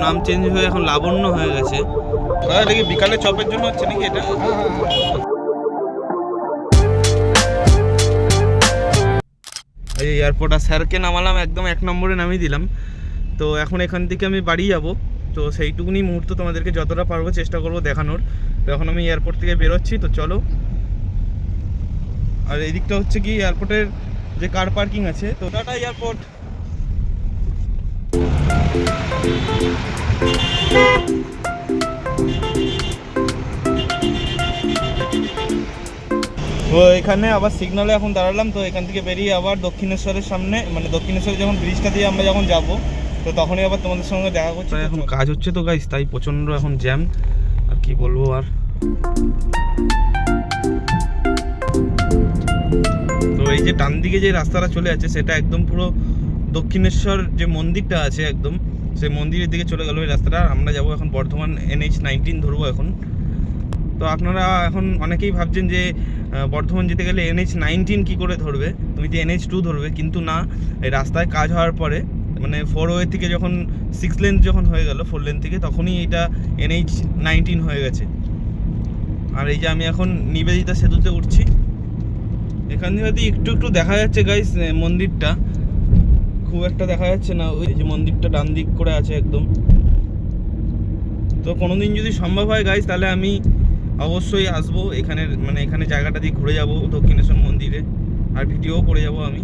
নাম চেঞ্জ হয়ে এখন লাবণ্য হয়ে গেছে। এটা কি বিকালে চপের জন্য হচ্ছে নাকি এটা? এই এয়ারপোর্ট আর স্যারকে নামালাম, একদম 1 নম্বরে নামিয়ে দিলাম। তো এখন এখান থেকে আমি বাড়ি যাব। তো সেইটুকুনি মুহূর্ত তোমাদেরকে যতটা পারবো চেষ্টা করবো দেখানোর। তো এখন আমি এয়ারপোর্ট থেকে বেরোচ্ছি, তো চলো। আর এই দিকটা হচ্ছে কি এয়ারপোর্টের যে কার পার্কিং আছে, তো টাটা এয়ারপোর্ট। তো এখানে আবার সিগনালে এখন দাঁড়ালাম। তো এখান থেকে বেরিয়ে আবার দক্ষিণেশ্বরের সামনে, মানে দক্ষিণেশ্বরের যখন ব্রিজটা দিয়ে আমরা যখন যাব, তো তখনই আবার তোমাদের সঙ্গে দেখা করছি। এখন কাজ হচ্ছে তো গাইস, তাই প্রচণ্ড এখন জ্যাম, আর কি বলবো। আর তো এই যে ডান দিকে যে রাস্তাটা চলে যাচ্ছে, সেটা একদম পুরো দক্ষিণেশ্বর যে মন্দিরটা আছে একদম সেই মন্দিরের দিকে চলে গেল এই রাস্তাটা। আমরা যাব এখন বর্ধমান NH-19 ধরবো এখন। তো আপনারা এখন অনেকেই ভাবছেন যে বর্ধমান যেতে গেলে NH-19 কি করে ধরবে, তুমি তো NH-2 ধরবে, কিন্তু না, এই রাস্তায় কাজ হওয়ার পরে মানে 4 ওয়ে থেকে যখন 6 লেন যখন হয়ে গেল 4 লেন থেকে, তখনই এটা NH-19 হয়ে গেছে। আর এই যে আমি এখন নিবেদিতা সেতুতে উঠছি। এখান থেকে হয়তো একটু একটু দেখা যাচ্ছে গাইস মন্দিরটা, খুব একটা দেখা যাচ্ছে না। ওই যে মন্দিরটা ডান দিক করে আছে একদম। তো কোনোদিন যদি সম্ভব হয় গাইস, তাহলে আমি অবশ্যই আসবো এখানের, মানে এখানে জায়গাটা দিয়ে ঘুরে যাব দক্ষিণেশ্বর মন্দিরে, আর ভিডিও করে যাব আমি।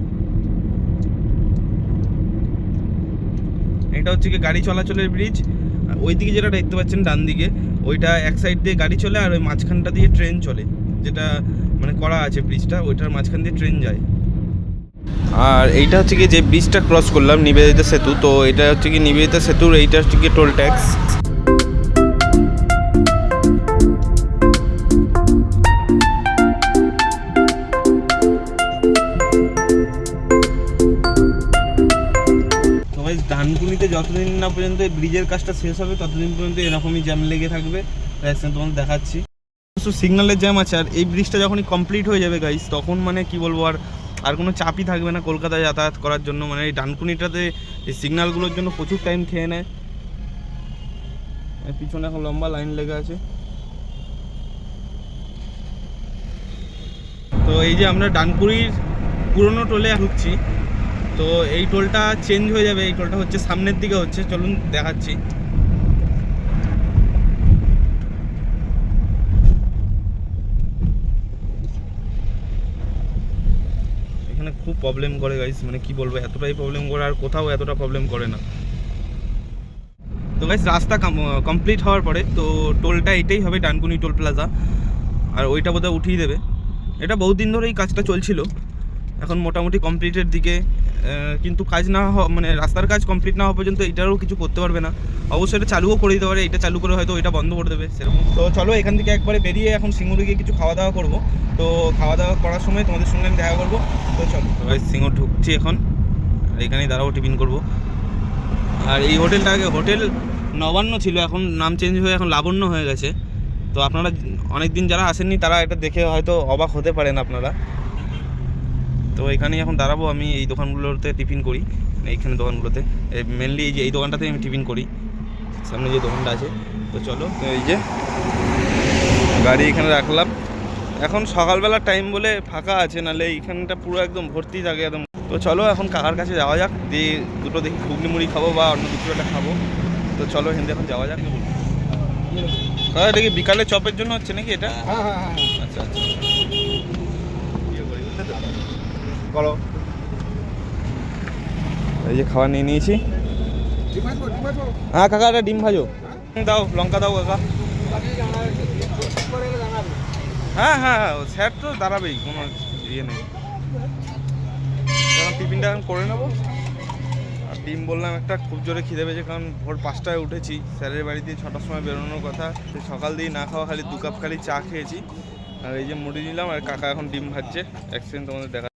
এটা হচ্ছে কি গাড়ি চলাচলের ব্রিজ। ওইদিকে যেটা দেখতে পাচ্ছেন ডান দিকে, ওইটা এক সাইড দিয়ে গাড়ি চলে, আর ওই মাঝখানটা দিয়ে ট্রেন চলে, যেটা মানে করা আছে ব্রিজটা, ওইটার মাঝখান দিয়ে ট্রেন যায়। আর এইটা হচ্ছে কি যে ব্রিজটা ক্রস করলাম নিবেদিতা সেতু, তো এটা হচ্ছে কি নিবেদিতা সেতুর, এইটা হচ্ছে কি টোল ট্যাক্স। ডানকুনিতে যতদিন না পর্যন্ত ব্রিজের কাজটা শেষ হবে ততদিন পর্যন্ত এরকমই জ্যাম লেগে থাকবে। তোমাদের দেখাচ্ছি সিগন্যালের জ্যাম আছে। আর এই ব্রিজটা যখনই কমপ্লিট হয়ে যাবে গাইস, তখন মানে কি বলবো, আর কোনো চাপই থাকবে না কলকাতায় যাতায়াত করার জন্য। মানে এই ডানকুনিটাতে এই সিগন্যালগুলোর জন্য প্রচুর টাইম খেয়ে নেয়। পিছনে এখন লম্বা লাইন লেগে আছে। তো এই যে আমরা ডানকুনির পুরনো টোলে ঢুকছি। তো এই টোলটা চেঞ্জ হয়ে যাবে, এই টোলটা হচ্ছে সামনের দিকে হচ্ছে, চলুন দেখাচ্ছি। এখানে খুব প্রবলেম করে গাইস, মানে কি বলবো, এতটাই প্রবলেম করে, আর কোথাও এতটা প্রবলেম করে না। তো গাইস রাস্তা কমপ্লিট হওয়ার পরে তো টোলটা এটাই হবে, ডানকুনি টোল প্লাজা। আর ওইটা বোধহয় উঠিয়ে দেবে। এটা বহুত দিন ধরে এই কাজটা চলছিল, এখন মোটামুটি কমপ্লিটের দিকে। কিন্তু কাজ না মানে রাস্তার কাজ কমপ্লিট না হওয়া পর্যন্ত এটারও কিছু করতে পারবে না। অবশ্যই এটা চালুও করে দিতে পারে, এটা চালু করে হয়তো এটা বন্ধ করে দেবে সেরকম। তো চলো এখান থেকে একবারে বেরিয়ে এখন সিঙ্গুরে গিয়ে কিছু খাওয়া দাওয়া করবো। তো খাওয়া দাওয়া করার সময় তোমাদের সঙ্গে আমি দেখা করবো। তো চলো ভাই, সিঙ্গুর ঢুকছি এখন, এখানেই দাঁড়াবো, টিফিন করবো। আর এই হোটেলটা আগে হোটেল নবান্ন ছিল, এখন নাম চেঞ্জ হয়ে এখন লাবণ্য হয়ে গেছে। তো আপনারা অনেক দিন যারা আসেননি তারা এটা দেখে হয়তো অবাক হতে পারেন আপনারা। তো এখানেই এখন দাঁড়াবো আমি, এই দোকানগুলোতে টিফিন করি, এইখানে দোকানগুলোতে মেনলি এই যে এই দোকানটাতে আমি টিফিন করি, সামনে যে দোকানটা আছে। তো চলো, তো এই যে গাড়ি এখানে রাখলাম। এখন সকালবেলা টাইম বলে ফাঁকা আছে, নাহলে এইখানটা পুরো একদম ভর্তি থাকে একদম। তো চলো এখন কাকার কাছে যাওয়া যাক, দিয়ে দুটো দেখি ঘুগনি মুড়ি খাবো বা অন্য কিছু একটা খাবো। তো চলো হিন্দি এখন যাওয়া যাক। কাকা এটা কি বিকালে চপের জন্য হচ্ছে নাকি এটা? আচ্ছা আচ্ছা, বলো। এই যে খাবার নিয়ে নিয়েছি। হ্যাঁ কাকা, একটা ডিম ভাজো দাও, লঙ্কা দাও কাকা। হ্যাঁ হ্যাঁ হ্যাঁ, স্যার তো দাঁড়াবেই, কোনো ইয়ে নেই। এখন টিফিনটা এখন করে নেবো। আর ডিম বললাম একটা, খুব জোরে খিদে পেয়েছে, কারণ ভোর 5টায় উঠেছি, স্যারের বাড়ি দিয়ে 6টার সময় বেরোনোর কথা। সকাল দিয়ে না খাওয়া, খালি 2 কাপ খালি চা খেয়েছি। আর এই যে মুড়ি নিলাম, আর কাকা এখন ডিম ভাজছে। অ্যাক্সিডেন্ট তোমাদের দেখা।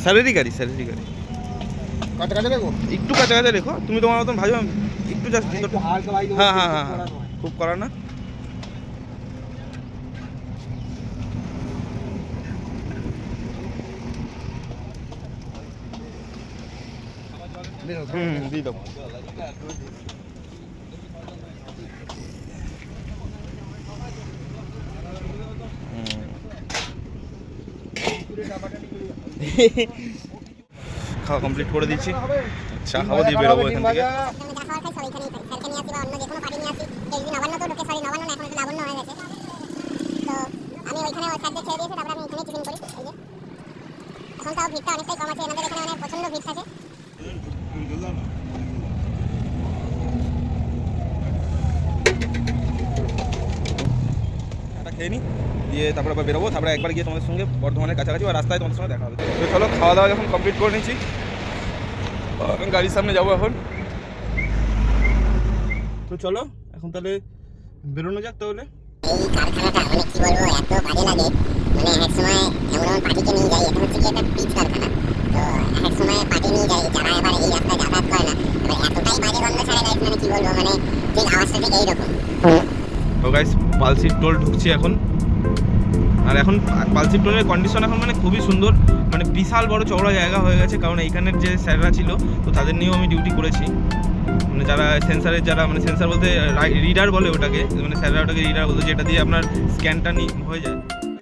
স্যারেরই গাড়ি, স্যারেরই গাড়ি। একটু কাছাকাছি রেখো, তুমি তোমার মতন ভাজো, একটু জাস্ট। হ্যাঁ হ্যাঁ হ্যাঁ হ্যাঁ, খুব করা না। দিয়ে দাও। খাওয়া কমপ্লিট করে দিচ্ছি, চা খাওয়া দিয়ে বেরোবো এখান থেকে। খেয়ে নিই, দিয়ে তারপরে আবার বেরোবো, তারপরে একবার গিয়ে তোমাদের সঙ্গে বর্ধমানের কাছাকাছি বা রাস্তায় তোমাদের সঙ্গে দেখা হবে। তো চলো, খাওয়া দাওয়া যখন কমপ্লিট করে নিচ্ছি, গাড়ির সামনে যাবো এখন। তো চলো এখন তাহলে বেরোনো যাক তাহলে। এই কারখানাটা মানে কি বলবো, এত বাজে লাগে, মানে এক সময় এমন পার্টিকে নিয়ে যাই, এটা হচ্ছে কি একটা পিচ কারখানা, তো এক সময় পার্টি নিয়ে যাই যারা এবার এই রাস্তায় যাতায়াত করে না, এবার এতটাই বাজে গন্ধ ছাড়ে গাইস, মানে কি বলবো, মানে ঠিক আওয়াজটা ঠিক এইরকম। তো গাইস পালসির টোল ঢুকছি এখন, আর এখন পালসির টোলের কন্ডিশন এখন মানে খুবই সুন্দর, মানে বিশাল বড় চওড়া জায়গা হয়ে গেছে, কারণ এইখানের যে স্যাররা ছিল তো তাদের নিয়েও আমি ডিউটি করেছি, মানে যারা সেন্সারের যারা মানে সেন্সার বলতে রিডার বলে ওটাকে, মানে স্যাররা ওটাকে রিডার বলতে, যেটা দিয়ে আপনার স্ক্যানটা হয়ে যায়।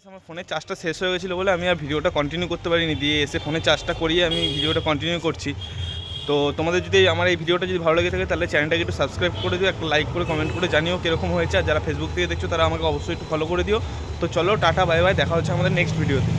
আমার ফোনের চার্জটা শেষ হয়ে গেছিলো বলে আমি আর ভিডিওটা কন্টিনিউ করতে পারিনি, দিয়ে এসে ফোনের চার্জটা করিয়ে আমি ভিডিওটা কন্টিনিউ করছি। তো তোমাদের যদি আমার এই ভিডিওটা যদি ভালো লেগে থাকে তাহলে চ্যানেলটাকে একটু সাবস্ক্রাইব করে দিও, একটা লাইক করে কমেন্ট করে জানিও কীরকম হয়েছে, আর যারা ফেসবুক থেকে দেখছো তারা আমাকে অবশ্যই একটু ফলো করে দিও। তো চলো, টাটা বাই বাই, দেখা হচ্ছে আমাদের নেক্সট ভিডিওতে।